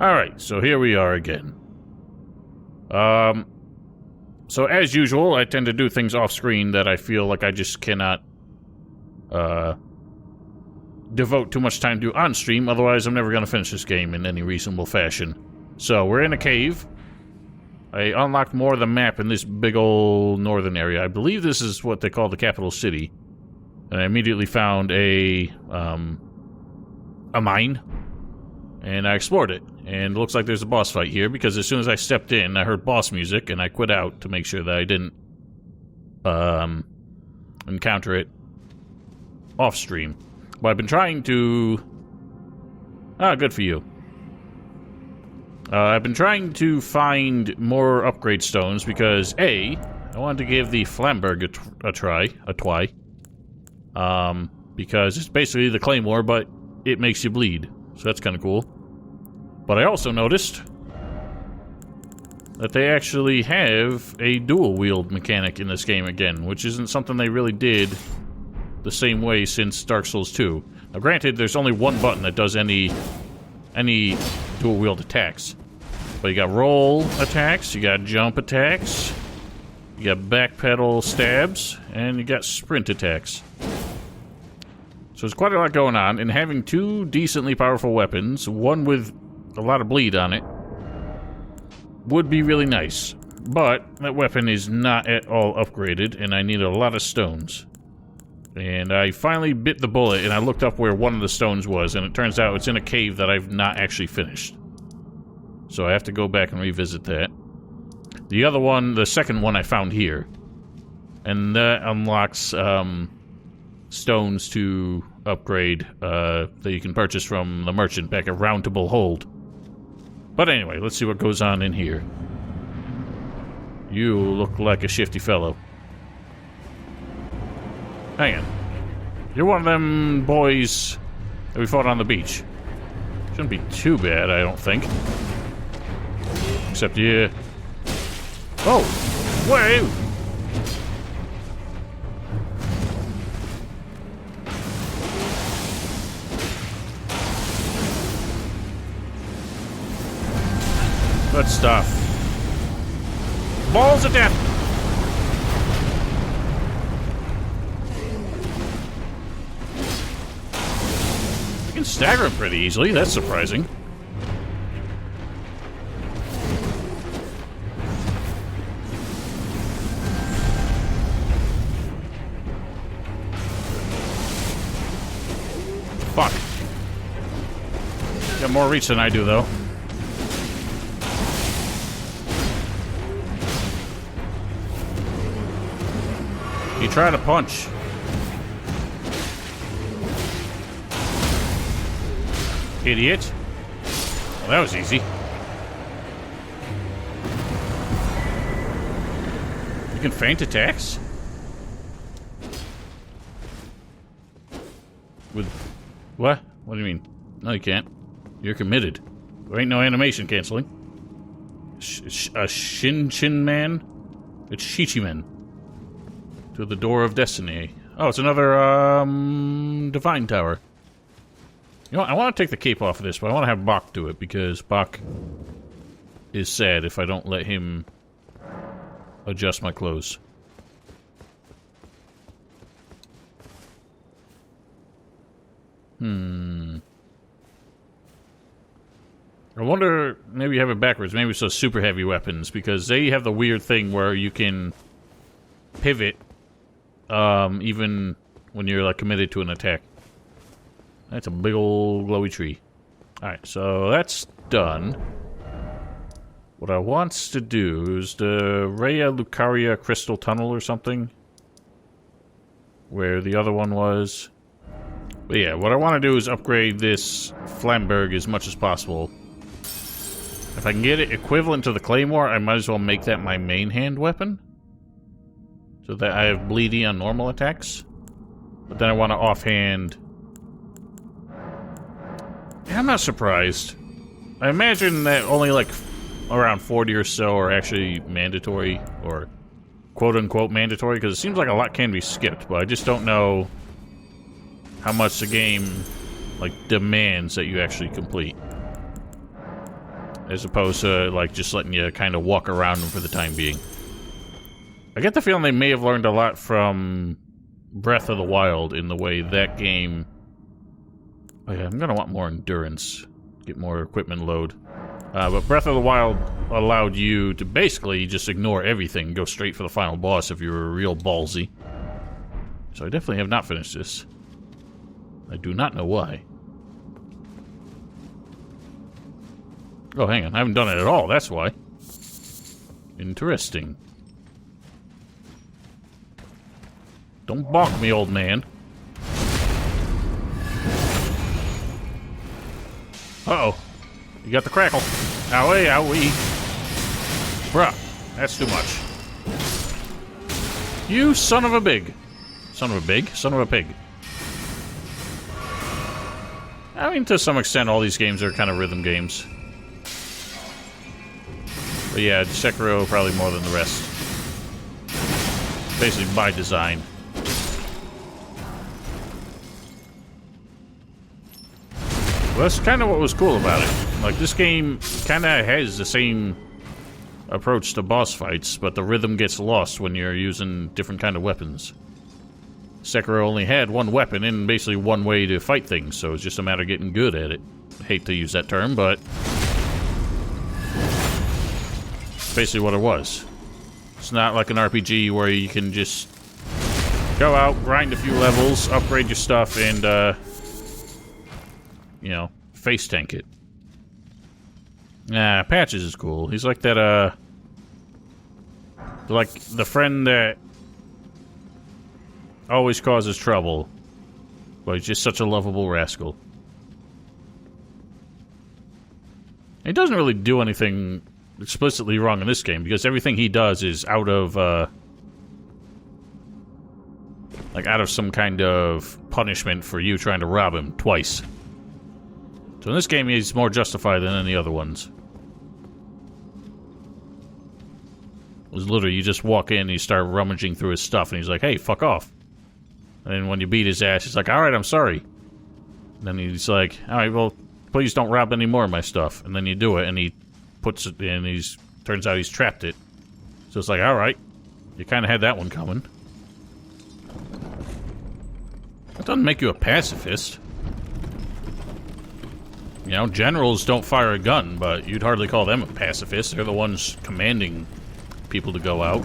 Alright, so here we are again. So as usual, I tend to do things off-screen that I feel like I just cannot, devote too much time to on-stream, otherwise I'm never going to finish this game in any reasonable fashion. So, we're in a cave. I unlocked more of the map in this big old northern area. I believe this is what they call the capital city. And I immediately found a mine. And I explored it. And it looks like there's a boss fight here, because as soon as I stepped in, I heard boss music, and I quit out to make sure that I didn't, encounter it off-stream. But I've been trying to... Ah, good for you. I've been trying to find more upgrade stones because, A, I wanted to give the Flamberg a try. Because it's basically the Claymore, but it makes you bleed. So that's kind of cool. But I also noticed that they actually have a dual-wield mechanic in this game again, which isn't something they really did the same way since Dark Souls 2. Now granted, there's only one button that does any dual-wield attacks. But you got roll attacks, you got jump attacks, you got backpedal stabs, and you got sprint attacks. So there's quite a lot going on, and having two decently powerful weapons, one with a lot of bleed on it, would be really nice. But that weapon is not at all upgraded, and I need a lot of stones. And I finally bit the bullet, and I looked up where one of the stones was, and it turns out it's in a cave that I've not actually finished. So I have to go back and revisit that. The other one, the second one I found here. And that unlocks stones to upgrade that you can purchase from the merchant back at Roundtable Hold. But anyway, let's see what goes on in here. You look like a shifty fellow. Hang on. You're one of them boys that we fought on the beach. Shouldn't be too bad, I don't think. Except you... Oh! Whoa! Good stuff. Balls of death! You can stagger him pretty easily, that's surprising. Fuck. Got more reach than I do, though. You try to punch. Idiot. Well, that was easy. You can feint attacks? With... What? What do you mean? No, you can't. You're committed. There ain't no animation canceling. A Shin Man? It's Shichimen. To the Door of Destiny. Oh, it's another, Divine Tower. You know what? I want to take the cape off of this, but I want to have Bach do it, because Bach is sad if I don't let him adjust my clothes. I wonder, maybe you have it backwards. Maybe it's those super heavy weapons, because they have the weird thing where you can pivot, even when you're, like, committed to an attack. That's a big old glowy tree. Alright, so that's done. What I wants to do is the Rhea Lucaria Crystal Tunnel or something. Where the other one was. But yeah, what I want to do is upgrade this Flamberg as much as possible. If I can get it equivalent to the Claymore, I might as well make that my main hand weapon. So that I have bleedy on normal attacks. But then I want to offhand... Yeah, I'm not surprised. I imagine that only like around 40 or so are actually mandatory, or quote-unquote mandatory, because it seems like a lot can be skipped, but I just don't know how much the game, like, demands that you actually complete. as opposed to, like, just letting you kind of walk around them for the time being. I get the feeling they may have learned a lot from Breath of the Wild in the way that game... Oh yeah, I'm gonna want more endurance. Get more equipment load. But Breath of the Wild allowed you to basically just ignore everything and go straight for the final boss if you were real ballsy. So I definitely have not finished this. I do not know why. Oh, hang on. I haven't done it at all. That's why. Interesting. Don't balk me, old man. Uh-oh. You got the crackle. Owie, owie. Bruh. That's too much. You son of a big. Son of a big? Son of a pig. I mean, to some extent, all these games are kind of rhythm games. But yeah, Sekiro probably more than the rest. Basically by design. Well, that's kind of what was cool about it. Like, this game kind of has the same approach to boss fights, but the rhythm gets lost when you're using different kind of weapons. Sekiro only had one weapon and basically one way to fight things, so it's just a matter of getting good at it. I hate to use that term, but... basically what it was. It's not like an RPG where you can just go out, grind a few levels, upgrade your stuff, and, you know, face tank it. Nah, Patches is cool. He's like that, like the friend that always causes trouble, but he's just such a lovable rascal. He doesn't really do anything explicitly wrong in this game, because everything he does is out of, like, out of some kind of punishment for you trying to rob him twice. So in this game, he's more justified than any other ones. It was literally, you just walk in and you start rummaging through his stuff, and he's like, hey, fuck off. And then when you beat his ass, he's like, alright, I'm sorry. And then he's like, alright, well, please don't rob any more of my stuff. And then you do it, and he puts it in, turns out he's trapped it. So it's like, alright, you kind of had that one coming. That doesn't make you a pacifist. You know, generals don't fire a gun, but you'd hardly call them a pacifist. They're the ones commanding people to go out.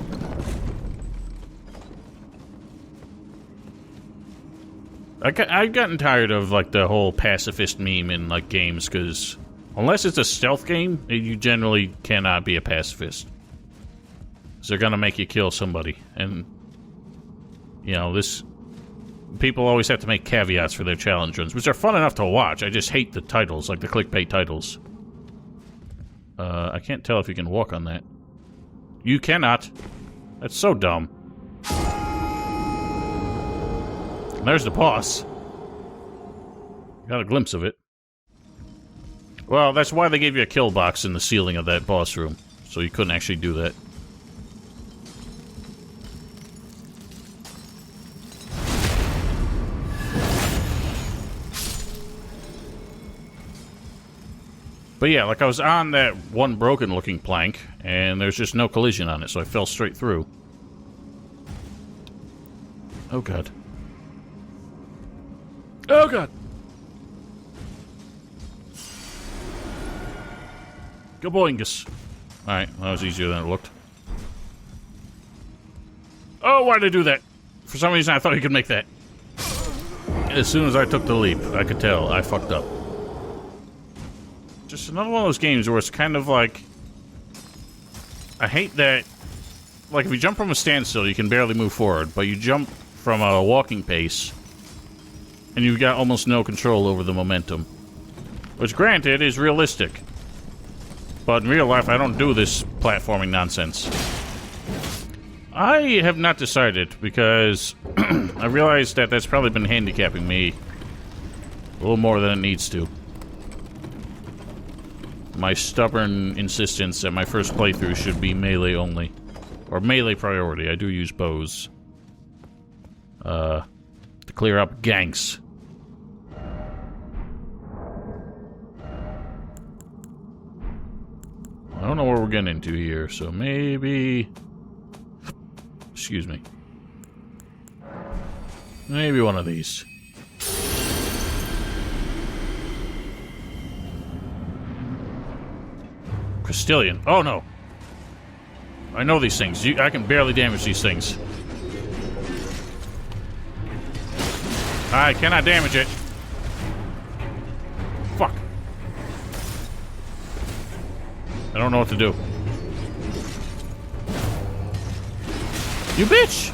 I've gotten tired of, like, the whole pacifist meme in, like, games, because unless it's a stealth game, you generally cannot be a pacifist. Because they're gonna make you kill somebody. And, you know, this... people always have to make caveats for their challenge runs, which are fun enough to watch. I just hate the titles, like the clickbait titles. I can't tell if you can walk on that. You cannot. That's so dumb. And there's the boss. Got a glimpse of it. Well, that's why they gave you a kill box in the ceiling of that boss room. So you couldn't actually do that. But yeah, like I was on that one broken looking plank, and there's just no collision on it, so I fell straight through. Oh god. Oh god! Gaboingus. Alright, well, that was easier than it looked. Oh, why did I do that? For some reason I thought you could make that. As soon as I took the leap, I could tell I fucked up. Just another one of those games where it's kind of like... I hate that... Like, if you jump from a standstill, you can barely move forward, but you jump from a walking pace, and you've got almost no control over the momentum. Which, granted, is realistic. But in real life, I don't do this platforming nonsense. I have not decided, because I realized that that's probably been handicapping me a little more than it needs to. My stubborn insistence that my first playthrough should be melee only. Or melee priority. I do use bows. To clear up ganks. I don't know what we're getting into here, so maybe... Excuse me. Maybe one of these. Castilian. Oh, no. I know these things. I can barely damage these things. I cannot damage it. Fuck. I don't know what to do. You bitch!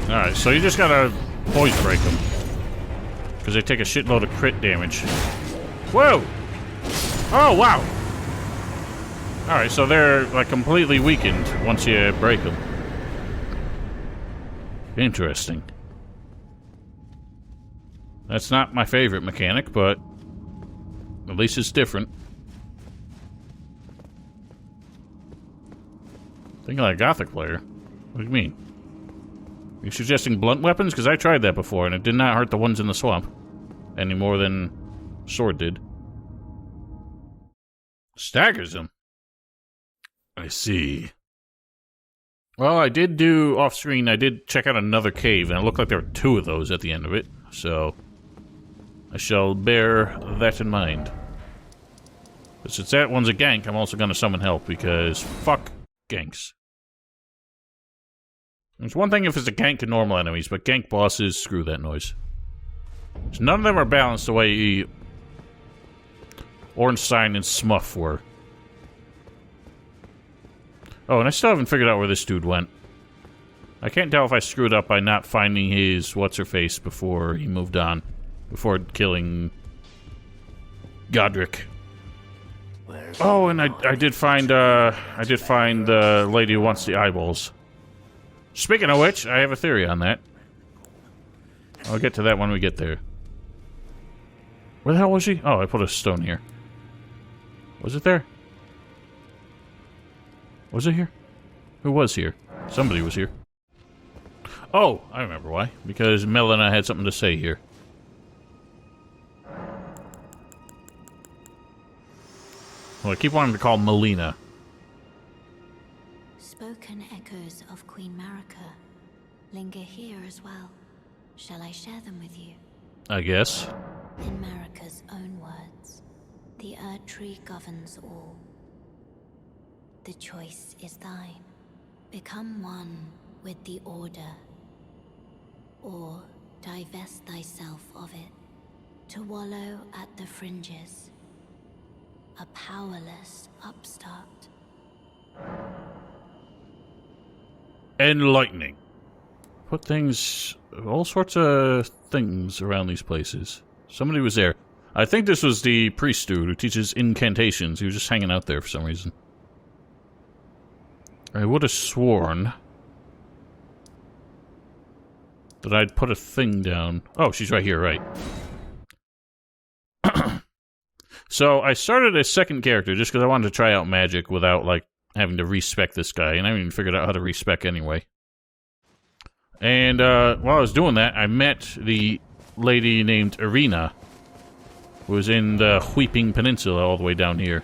Alright, so you just gotta poison break them. Because they take a shitload of crit damage. Whoa! Oh, wow! Alright, so they're, like, completely weakened once you break them. Interesting. That's not my favorite mechanic, but at least it's different. Thinking like a Gothic player. What do you mean? You suggesting blunt weapons? Because I tried that before, and it did not hurt the ones in the swamp. Any more than sword did. Staggers them. I see. Well, I did do, off-screen, I did check out another cave, and it looked like there were 2 of those at the end of it. So, I shall bear that in mind. But since that one's a gank, I'm also going to summon help, because fuck ganks. It's one thing if it's a gank to normal enemies, but gank bosses, screw that noise. So none of them are balanced the way Ornstein and Smuff were. Oh, and I still haven't figured out where this dude went. I can't tell if I screwed up by not finding his what's-her-face before he moved on. Before killing Godric. Oh, and I did find the lady who wants the eyeballs. Speaking of which, I have a theory on that. I'll get to that when we get there. Where the hell was she? Oh, I put a stone here. Was it there? Was it here? Who was here? Somebody was here. Oh, I remember why. Because Melina had something to say here. Well, I keep wanting to call Melina. Spoken echoes of Queen Marika linger here as well. Shall I share them with you? I guess. In Marika's own words, the Erd Tree governs all. The choice is thine. Become one with the Order, or divest thyself of it, to wallow at the fringes, a powerless upstart. Enlightening. Put things, all sorts of things around these places. Somebody was there. I think this was the priest dude who teaches incantations. He was just hanging out there for some reason. I would have sworn that I'd put a thing down. Oh, she's right here, right. So, I started a second character just because I wanted to try out magic without, like, having to respec this guy, and I haven't even figured out how to respec anyway. And, while I was doing that, I met the lady named Irina, who was in the Weeping Peninsula all the way down here.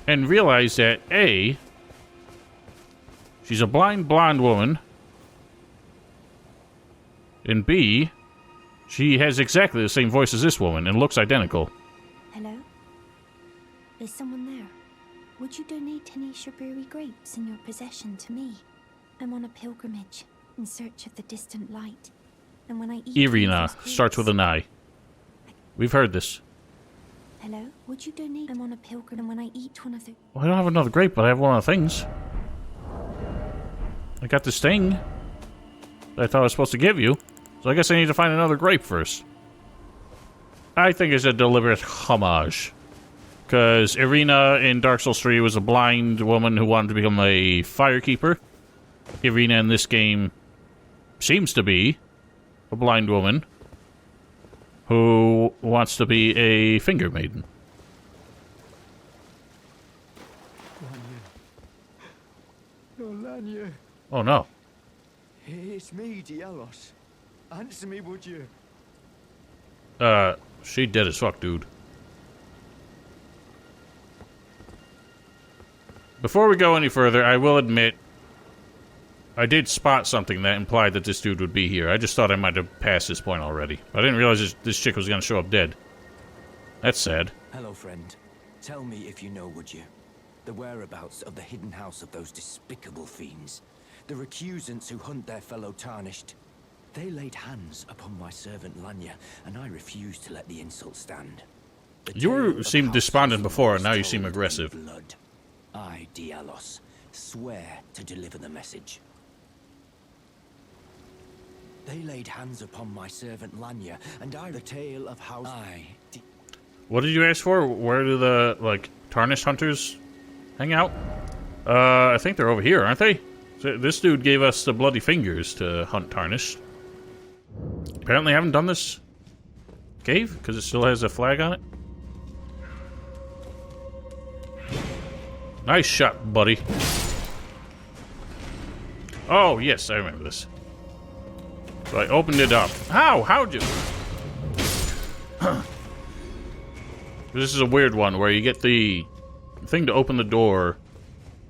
And realized that, A, she's a blind blonde woman, and B, she has exactly the same voice as this woman and looks identical. Hello? Is someone there? Would you donate any strawberry grapes in your possession to me? I'm on a pilgrimage in search of the distant light. And when I eat Irina starts with an I. We've heard this. Hello? Would you donate? I'm on a pilgrim and when I eat one of the... Well, I don't have another grape, but I have one of the things. I got this thing that I thought I was supposed to give you. So I guess I need to find another grape first. I think it's a deliberate homage. Because Irina in Dark Souls 3 was a blind woman who wanted to become a firekeeper. Irina in this game seems to be a blind woman who wants to be a finger maiden. Lanya. Oh no. It's me, Dialos. Answer me, would you? She dead as fuck, dude. Before we go any further, I will admit I did spot something that implied that this dude would be here. I just thought I might have passed this point already. I didn't realize this chick was gonna show up dead. That's sad. Hello, friend. Tell me if you know, would you? The whereabouts of the hidden house of those despicable fiends. The recusants who hunt their fellow tarnished. They laid hands upon my servant Lanya, and I refused to let the insult stand. You seemed despondent before, and now you seem aggressive. Blood. I, Dialos, swear to deliver the message. They laid hands upon my servant Lanya, and I, the tale of how What did you ask for? Where do the, like, tarnished hunters hang out? I think they're over here, aren't they? This dude gave us the bloody fingers to hunt tarnished. Apparently haven't done this cave, because it still has a flag on it. Nice shot, buddy. Oh, yes, I remember this. So I opened it up. How? How'd you? This is a weird one where you get the thing to open the door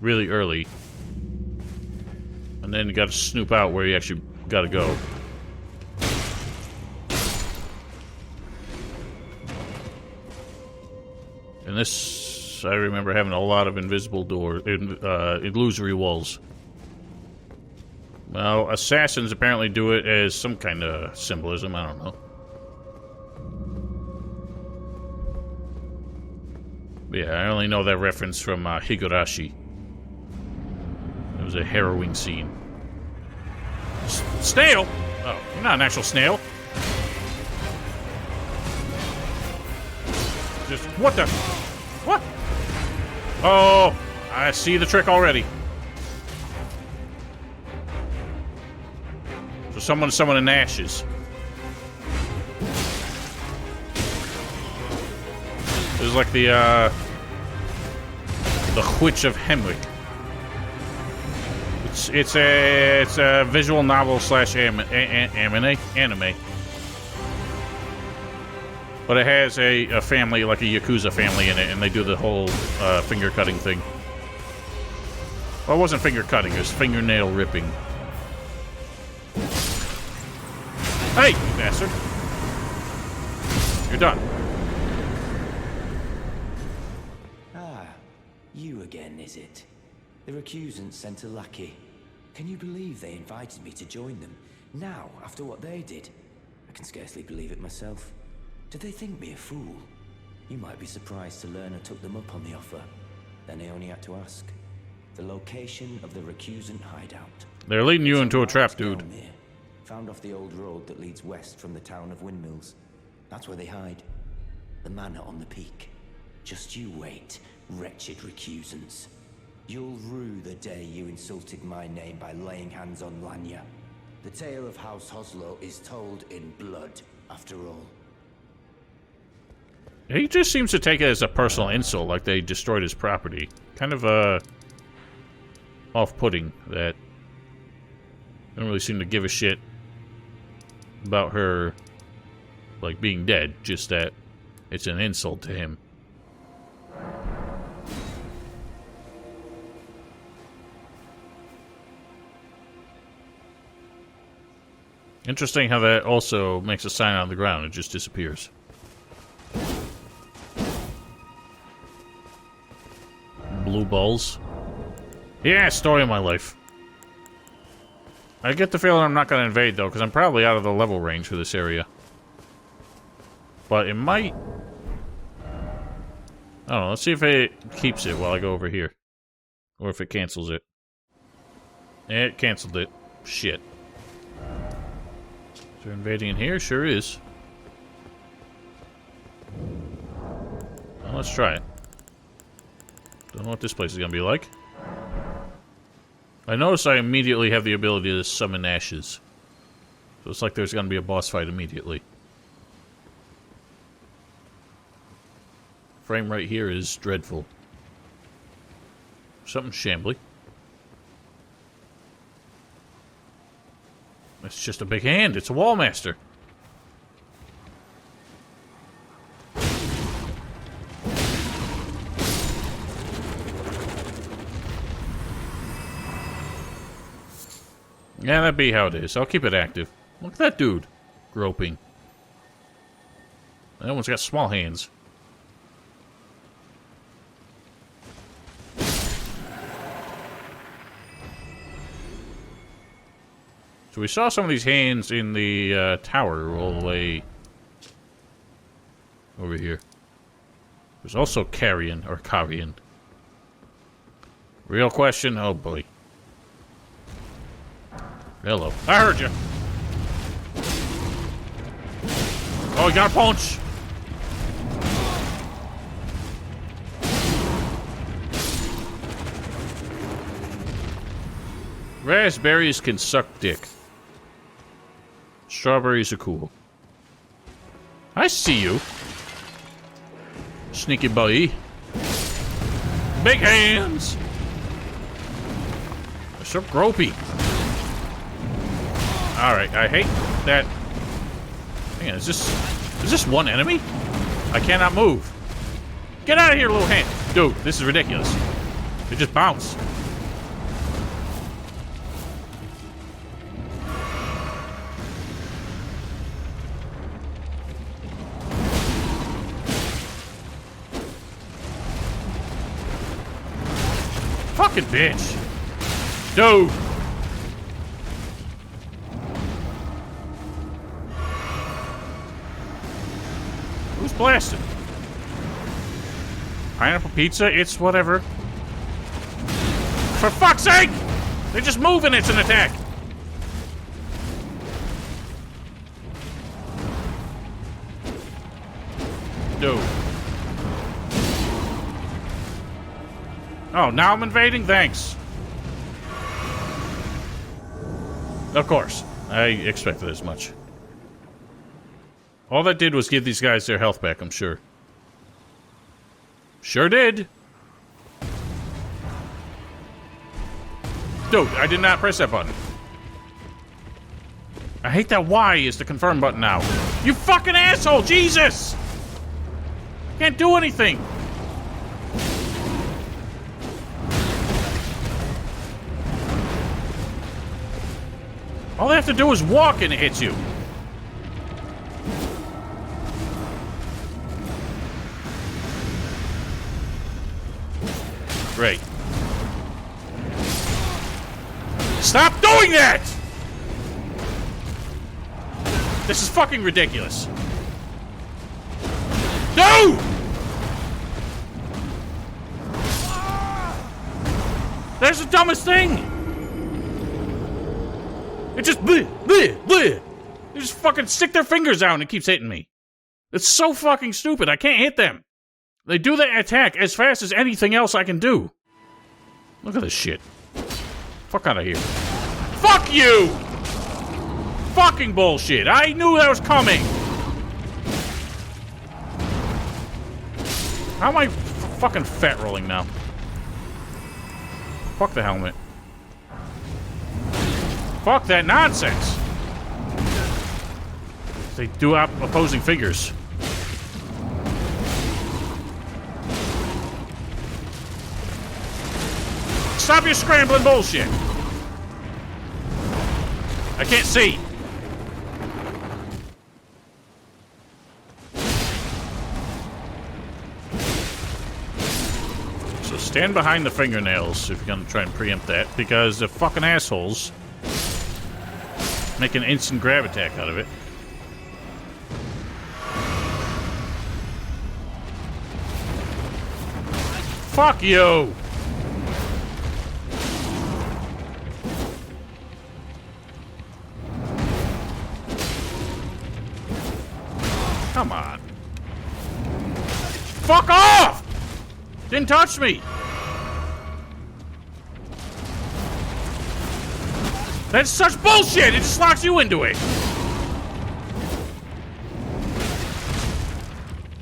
really early. And then you gotta snoop out where you actually gotta go. And this, I remember having a lot of invisible door, illusory walls. Well, assassins apparently do it as some kind of symbolism, I don't know. But yeah, I only know that reference from Higurashi. It was a harrowing scene. Snail? Oh, you're not an actual snail. Just, what the? What? Oh, I see the trick already. So someone's in ashes. It was like the Witch of Hemwick. It's a visual novel slash anime. But it has a family, like a Yakuza family in it, and they do the whole finger cutting thing. Well, it wasn't finger cutting, it was fingernail ripping. Hey, you bastard. You're done. Ah, you again, is it? The recusants sent a lackey. Can you believe they invited me to join them? Now, after what they did? I can scarcely believe it myself. Did they think me a fool? You might be surprised to learn I took them up on the offer. Then I only had to ask. The location of the recusant hideout. They're leading you into a trap, dude. Found off the old road that leads west from the town of Windmills. That's where they hide. The manor on the peak. Just you wait, wretched recusants. You'll rue the day you insulted my name by laying hands on Lanya. The tale of House Hoslo is told in blood, after all. He just seems to take it as a personal insult, like they destroyed his property. Kind of, off-putting that I don't really seem to give a shit about her, like, being dead, just that it's an insult to him. Interesting how that also makes a sign on the ground. It just disappears. Blue balls. Yeah, story of my life. I get the feeling I'm not going to invade, though, because I'm probably out of the level range for this area. But it might... I don't know, let's see if it keeps it while I go over here. Or if it cancels it. Yeah, it canceled it. Shit. Is there invading in here? Sure is. Well, let's try it. Don't know what this place is gonna be like. I notice I immediately have the ability to summon ashes. So it's like there's gonna be a boss fight immediately. Frame right here is dreadful. Something shambly. It's just a big hand. It's a wall master. Yeah, that'd be how it is. I'll keep it active. Look at that dude. Groping. That one's got small hands. So we saw some of these hands in the tower all the way over here. There's also Carian. Real question? Oh boy. Hello. I heard you. Oh, you got a punch. Raspberries can suck dick. Strawberries are cool. I see you. Sneaky boy. Big hands. They're so gropey. Alright, I hate that. Man, is this one enemy? I cannot move. Get out of here, little hand. Dude, this is ridiculous. They just bounce. Fucking bitch. Dude. Who's blasting? Pineapple pizza? It's whatever. For fuck's sake! They just move and it's an attack. Dude. Oh, now I'm invading? Thanks. Of course. I expected as much. All that did was give these guys their health back, I'm sure. Sure did. Dude, I did not press that button. I hate that Y is the confirm button now. You fucking asshole! Jesus! Can't do anything! All they have to do is walk and it hits you. Great. Stop doing that! This is fucking ridiculous. No! That's the dumbest thing! It just bleh, bleh, bleh. They just fucking stick their fingers out and it keeps hitting me. It's so fucking stupid. I can't hit them. They do that attack as fast as anything else I can do. Look at this shit. Fuck out of here. Fuck you! Fucking bullshit. I knew that was coming. How am I fucking fat rolling now? Fuck the helmet. Fuck that nonsense. They do opposing figures. Stop your scrambling bullshit. I can't see. So stand behind the fingernails if you're gonna try and preempt that, because the fucking assholes make an instant grab attack out of it. Fuck you! Come on. Fuck off! Didn't touch me! That's such bullshit! It just locks you into it!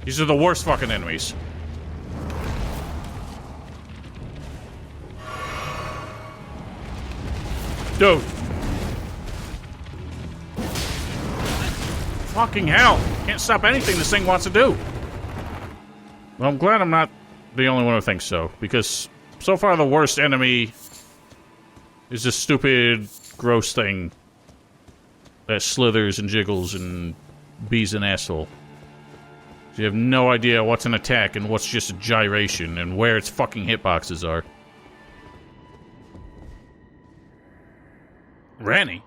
These are the worst fucking enemies. Dude. Fucking hell. Can't stop anything this thing wants to do. Well, I'm glad I'm not the only one who thinks so, because so far the worst enemy is this stupid, gross thing that slithers and jiggles and bees an asshole. You have no idea what's an attack and what's just a gyration and where its fucking hitboxes are. Ranny?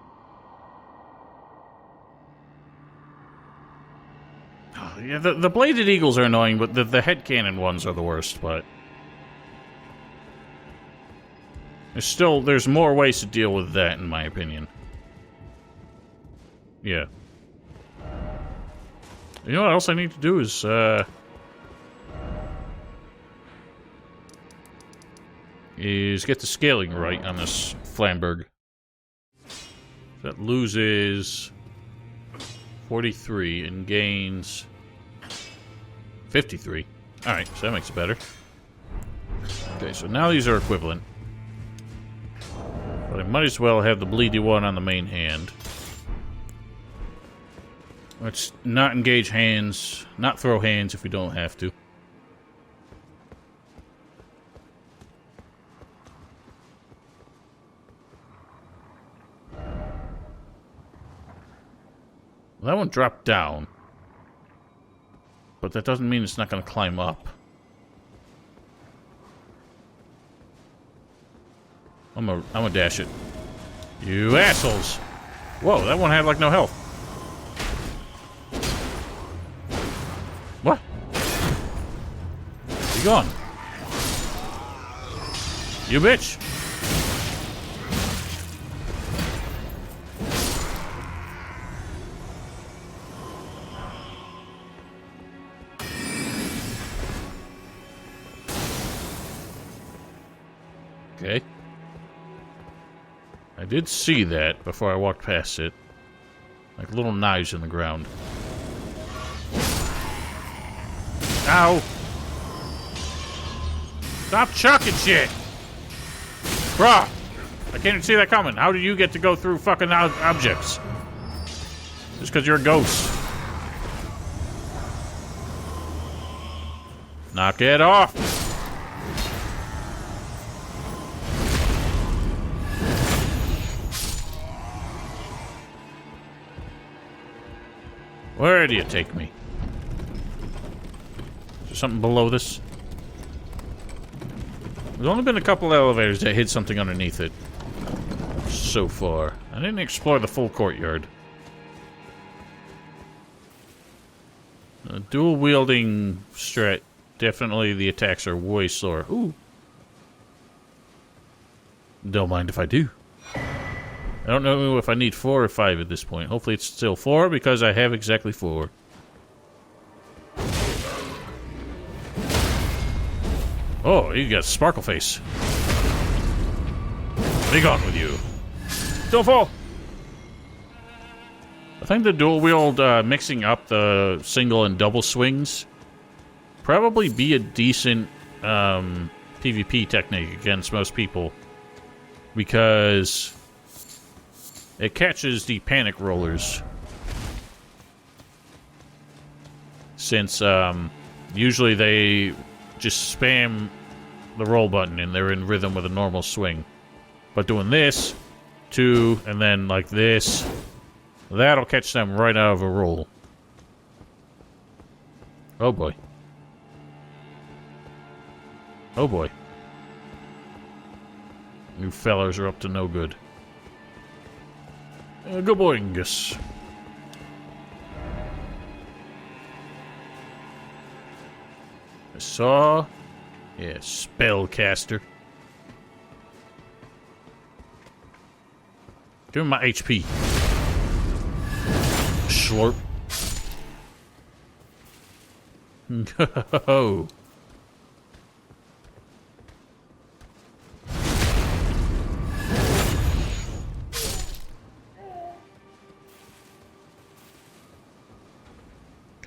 Oh, yeah, the bladed eagles are annoying, but the headcannon ones are the worst, but... There's more ways to deal with that, in my opinion. Yeah. You know what else I need to do is, get the scaling right on this Flamberg. That loses 43 and gains 53. Alright, so that makes it better. Okay, so now these are equivalent. But I might as well have the bleedy one on the main hand. Let's not engage hands, not throw hands if we don't have to. Well, that one dropped down. But that doesn't mean it's not going to climb up. I'm gonna dash it. You assholes! Whoa, that one had like no health. What? You gone? You bitch! Okay. I did see that before I walked past it. Like little knives in the ground. Ow! Stop chucking shit! Bruh! I can't even see that coming. How did you get to go through fucking objects? Just because you're a ghost. Knock it off! Where do you take me? Is there something below this? There's only been a couple elevators that hid something underneath it. So far. I didn't explore the full courtyard. Dual wielding strat. Definitely the attacks are way slower. Ooh. Don't mind if I do. I don't know if I need 4 or 5 at this point. Hopefully it's still 4 because I have exactly 4. Oh, you got Sparkle Face. Be gone with you. Don't fall! I think the dual wield mixing up the single and double swings probably be a decent PvP technique against most people. Because it catches the panic rollers. Since usually they just spam the roll button and they're in rhythm with a normal swing. But doing this, 2, and then like this, that'll catch them right out of a roll. Oh boy. Oh boy. You fellers are up to no good. Good boy, Angus. I saw... Yeah, spellcaster. Give me my HP. Slurp. Go.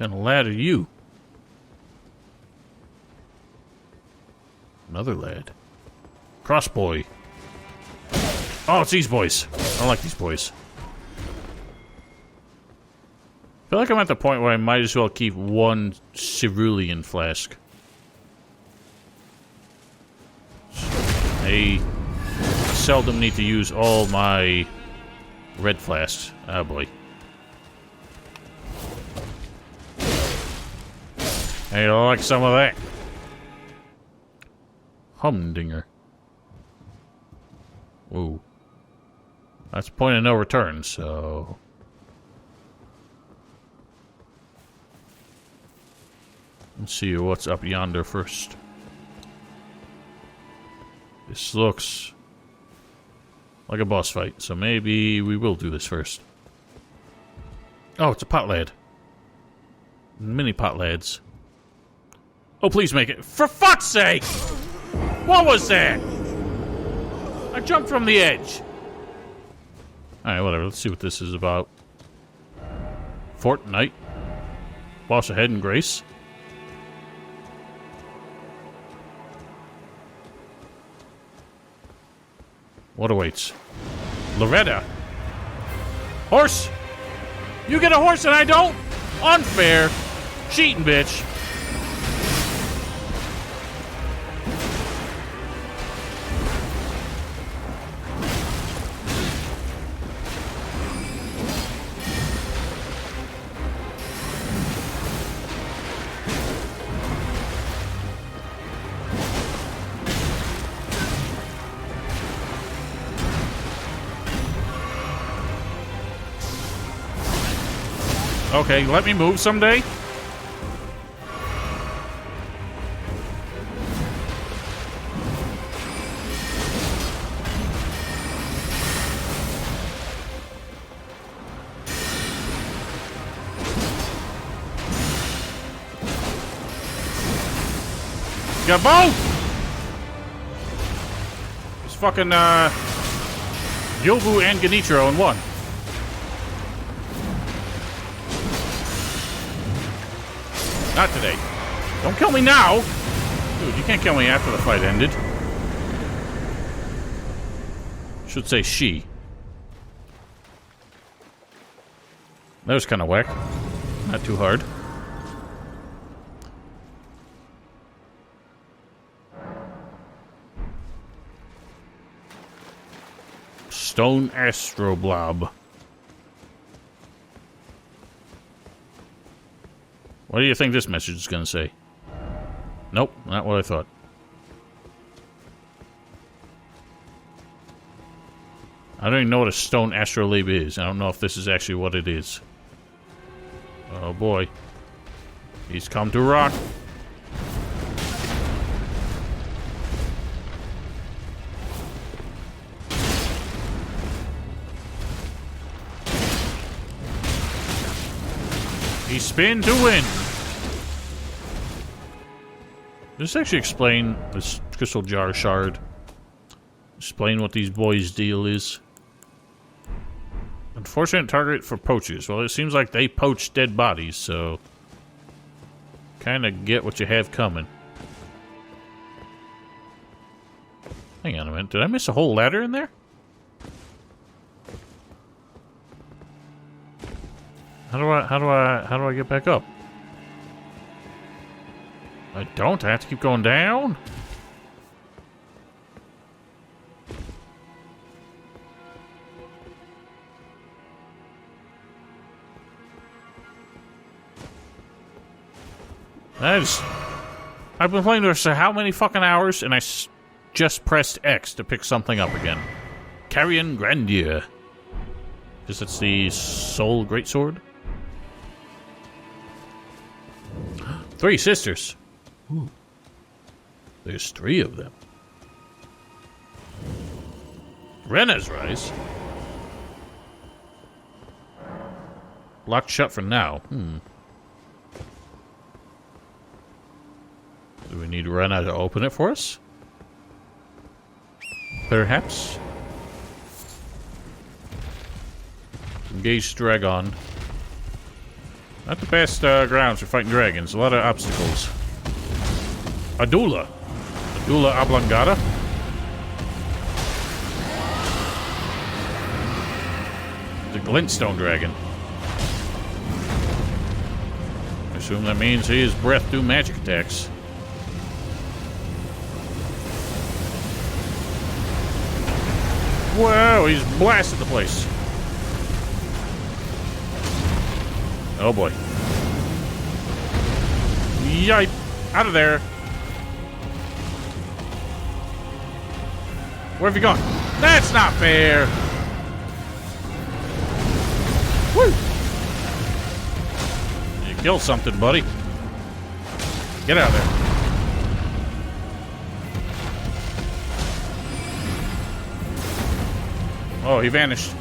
kind of lad are you? Another lad. Crossboy. Oh, it's these boys. I don't like these boys. I feel like I'm at the point where I might as well keep one cerulean flask. I seldom need to use all my red flasks. Oh boy. Hey, I like some of that. Humdinger. Whoa. That's point of no return, so... Let's see what's up yonder first. This looks like a boss fight, so maybe we will do this first. Oh, it's a pot lad. Mini pot lads. Oh, please make it. For fuck's sake! What was that? I jumped from the edge. Alright, whatever. Let's see what this is about. Fortnite. Boss ahead in grace. What awaits? Loretta! Horse! You get a horse and I don't? Unfair! Cheating, bitch! Okay, let me move someday. Got both! It's fucking, Yobu and Genichiro in one. Not today. Don't kill me now! Dude, you can't kill me after the fight ended. Should say she. That was kind of whack. Not too hard. Stone Astroblob. What do you think this message is going to say? Nope, not what I thought. I don't even know what a stone astrolabe is. I don't know if this is actually what it is. Oh boy. He's come to rock. He spin to win. Does this actually explain this crystal jar shard? Explain what these boys' deal is? Unfortunate target for poachers. Well, it seems like they poach dead bodies, so... Kinda get what you have coming. Hang on a minute. Did I miss a whole ladder in there? How do I get back up? I don't. I have to keep going down. I've been playing this for how many fucking hours, and I just pressed X to pick something up again. Carian Grandeur. Because it's the Soul Greatsword. 3 sisters. Ooh. There's 3 of them. Rena's Rise. Locked shut for now. Do we need Rena to open it for us? Perhaps. Engage Dragon. Not the best grounds for fighting dragons. A lot of obstacles. Adula. Adula oblongata. The glintstone dragon. I assume that means his breath do magic attacks. Whoa, he's blasted the place. Oh boy. Yipe! Out of there. Where have you gone? That's not fair! Woo! You killed something, buddy. Get out of there. Oh, he vanished.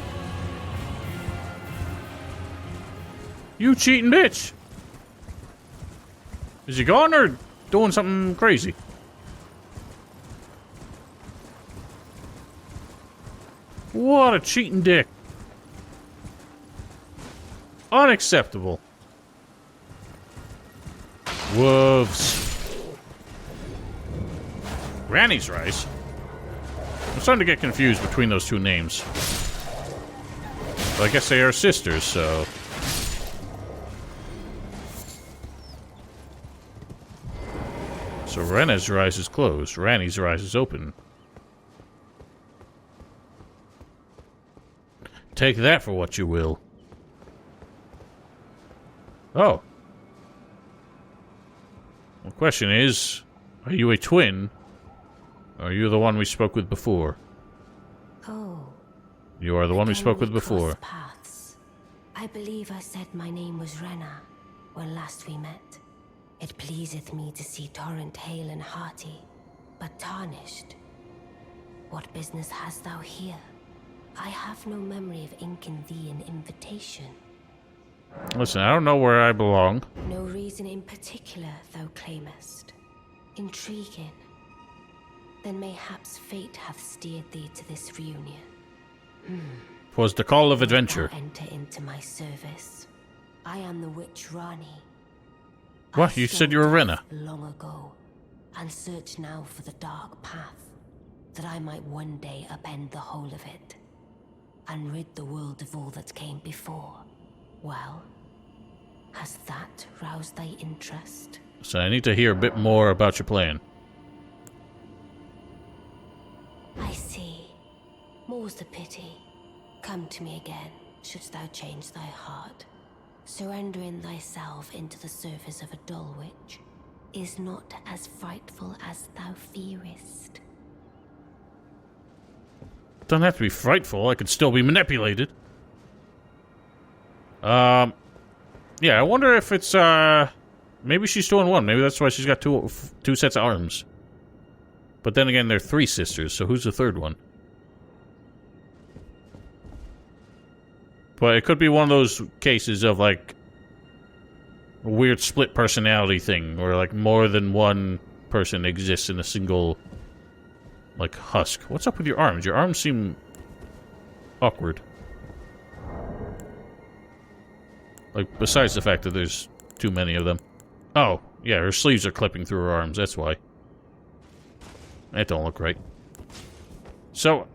You cheating bitch! Is he gone or doing something crazy? What a cheating dick. Unacceptable. Wolves. Granny's rice? I'm starting to get confused between those two names. But I guess they are sisters, so... So Rena's rise is closed. Ranny's rise is open. Take that for what you will. Oh. The question is, are you a twin? Or are you the one we spoke with before? Oh. You are the one we spoke with before. Paths. I believe I said my name was Rena when last we met. It pleaseth me to see Torrent hale and hearty, but tarnished. What business hast thou here? I have no memory of inking thee an invitation. Listen, I don't know where I belong. No reason in particular thou claimest. Intriguing. Then mayhaps fate hath steered thee to this reunion. 'Twas the call of adventure. Thou enter into my service. I am the witch Rani. What? You said you were Rena. Long ago, and search now for the dark path, that I might one day upend the whole of it, and rid the world of all that came before. Well, has that roused thy interest? So I need to hear a bit more about your plan. I see. More's the pity. Come to me again, shouldst thou change thy heart. Surrendering thyself into the service of a dull witch is not as frightful as thou fearest. Doesn't have to be frightful. I could still be manipulated. Yeah, I wonder if it's, maybe she's two in one. Maybe that's why she's got two sets of arms. But then again, they're three sisters, so who's the third one? But it could be one of those cases of, like, a weird split personality thing, where, like, more than one person exists in a single, like, husk. What's up with your arms? Your arms seem awkward. Like, besides the fact that there's too many of them. Oh, yeah, her sleeves are clipping through her arms, that's why. That don't look right. So,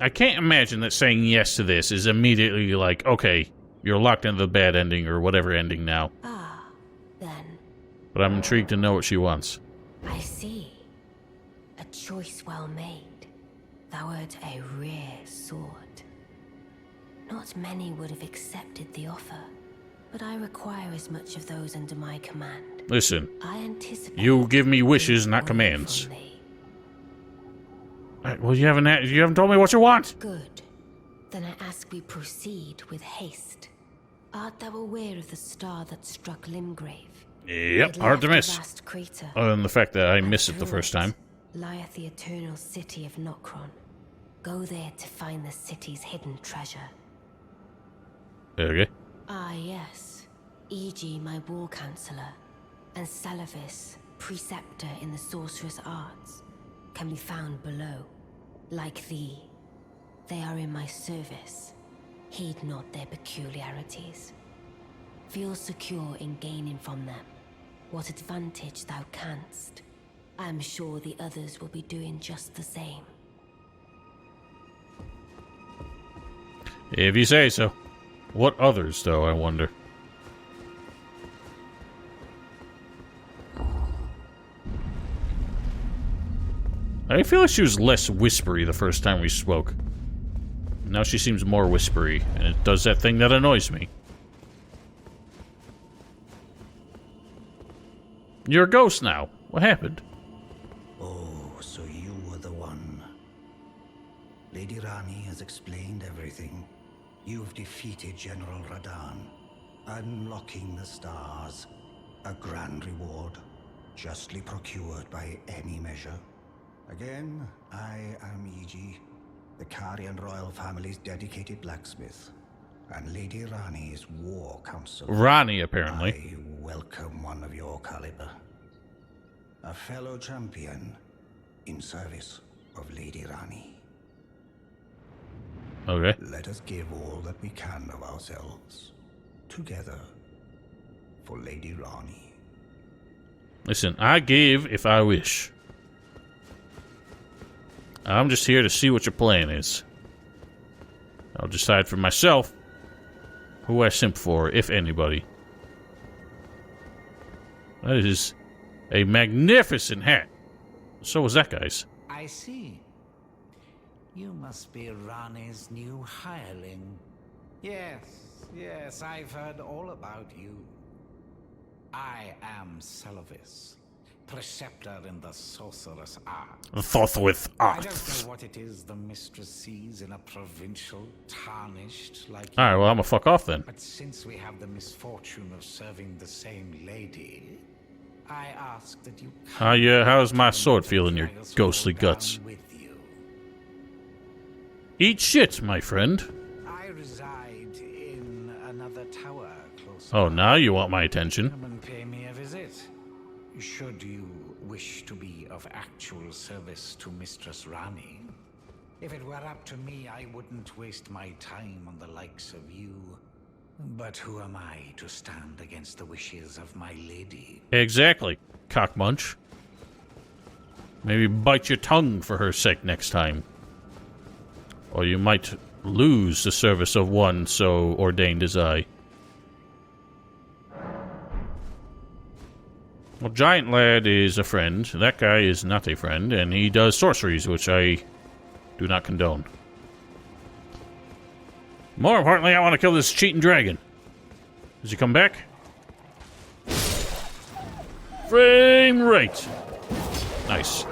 I can't imagine that saying yes to this is immediately like, okay, you're locked into the bad ending or whatever ending now. Ah, then. But I'm intrigued to know what she wants. I see. A choice well made. Thou art a rare sword. Not many would have accepted the offer, but I require as much of those under my command. Listen, I anticipate you give me wishes, not only commands. from thee. Well, you haven't told me what you want. Good. Then I ask we proceed with haste. Art thou aware of the star that struck Limgrave? Yep, It hard to left a miss. vast crater. Other than the fact that I And missed it the through first time. Lieth the eternal city of Nokron. Go there to find the city's hidden treasure. Okay. Ah, yes. E.g., my war counselor, and Salavis, preceptor in the sorcerous arts, can be found below. Like thee, they are in my service. Heed not their peculiarities. feel secure in gaining from them what advantage thou canst. I am sure the others will be doing just the same. If you say so. What others, though, I wonder? I feel like she was less whispery the first time we spoke. Now she seems more whispery, and it does that thing that annoys me. You're a ghost now. What happened? Oh, so you were the one. Lady Rani has explained everything. You've defeated General Radan, unlocking the stars. A grand reward, justly procured by any measure. Again, I am Iji, the Carian royal family's dedicated blacksmith, and Lady Rani's war counselor. Rani, apparently. I welcome one of your caliber. A fellow champion in service of Lady Rani. Okay. Let us give all that we can of ourselves, together, for Lady Rani. Listen, I give if I wish. I'm just here to see what your plan is. I'll decide for myself who I simp for, if anybody. That is a magnificent hat. So was that guy's. I see. You must be Rani's new hireling. Yes, I've heard all about you. I am Selvis, preceptor in the sorcerous art. Thothwith I art. don't know what it is the mistress sees in a provincial tarnished like you. Alright, well, I'm gonna fuck off then. But since we have the misfortune of serving the same lady, I ask that you... How's my sword feeling your ghostly guts? With you. Eat shit, my friend. I reside in another tower close Oh, by. now you want my attention. Come and pay me a visit. Should you wish to be of actual service to Mistress Rani. If it were up to me, I wouldn't waste my time on the likes of you. But who am I to stand against the wishes of my lady? Exactly, cockmunch. Maybe bite your tongue for her sake next time. Or you might lose the service of one so ordained as I. Well, Giant Lad is a friend. That guy is not a friend, and he does sorceries, which I do not condone. More importantly, I want to kill this cheating dragon. Does he come back? Frame rate. Nice.